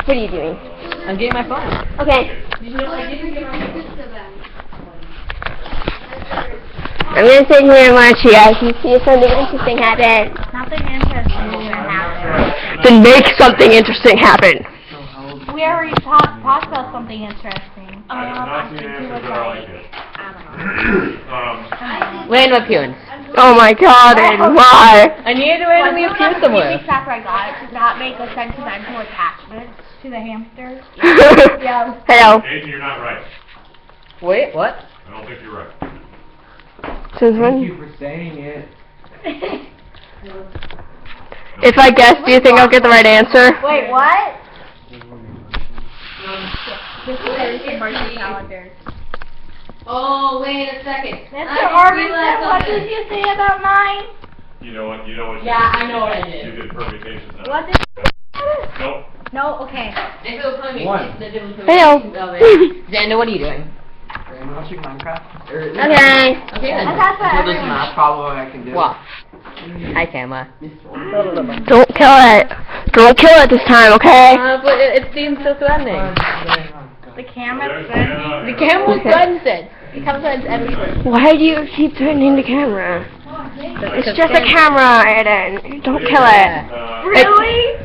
What are you doing? I'm getting my phone. Okay. No, I didn't get my I'm gonna sit here and watch you guys and see if something interesting happens. Nothing interesting is gonna happen. Then make something interesting happen. We already talked about something interesting. I think it was like, Land of Punes. Oh my god, and why? I need to randomly appear somewhere. weeks after I got it, to not make a sentimental attachment to the hamster. Yeah. Hello. Aiden, you're not right. Wait, what? I don't think you're right. Since Thank when? you for saying it. If I guess, do you think I'll get the right answer? Wait, what? This is Thursday Martian calendar. Oh, wait a second. Mr. Arvidsson, what did you say about mine? You know what? You Yeah, I know what I did. You did permutations. What did Nope. No, okay. If it was coming, One. the difference Hello. of it. Xander, what are you doing? I'm watching Minecraft. Okay. Okay, I then. thought that So there's everyone. not probably I can do. What? Hi, camera. Don't kill it. Don't kill it this time, okay? But it seems so threatening. The camera's good. The camera threatens it. The camera threatens everything. Why do you keep threatening the camera? It's just a camera, Aiden. Don't kill it. Really?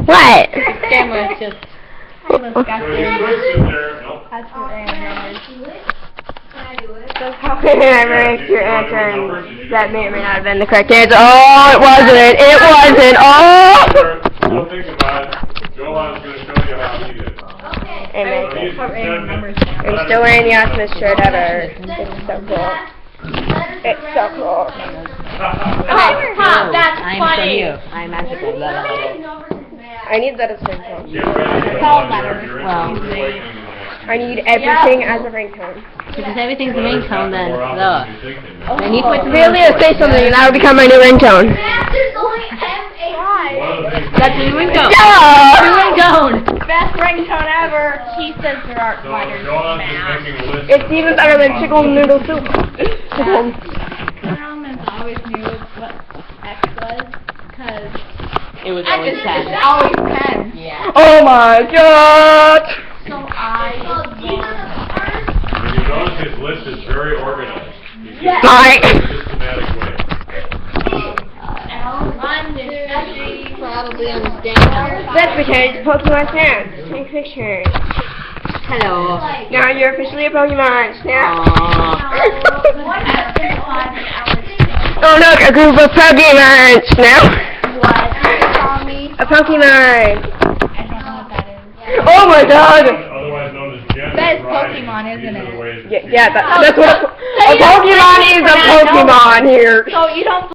What? Camera is just... So you switched it there. Nope. That's what I am. That's how I ranked your answer, and that may or may not have been the correct answer. Oh, it wasn't. It wasn't. Oh! Don't think about it. Joan's going to show you how he did it. Amen. So he's I'm still wearing the awesomest shirt ever. It's so cool. It's so cool. That's I'm funny. from you. I'm magical. Blah, blah, blah. I need that as a ringtone. Get ready to all go on better. your Well. awakening. I need everything as a ringtone. Because everything's a ringtone, then More often the... than you think it is. I need my Really, say something, and that would become my new ringtone. One of the things That's a new ringtone. Yeah! New ringtone. Best ringtone ever. He says there aren't So spiders in Joan's just math. making a list. It's even better than chicken noodle soup. Chicken. Romans always knew what X was, because It was always it's 10. always 10. Yeah. Oh my god! So I If you notice, his list is very organized. He's Yes. Alright. in a systematic way. Probably understand. That's because Pokemon fans. Take pictures. Hello. Now you're officially a Pokemon. Snap. Oh look, a group of Pokemon. Snap. A Pokemon. Oh my god. Otherwise known as Gen That is Riding. Pokemon, isn't These are it? the ways Yeah, that's what a Pokemon is. A Pokemon here. So you don't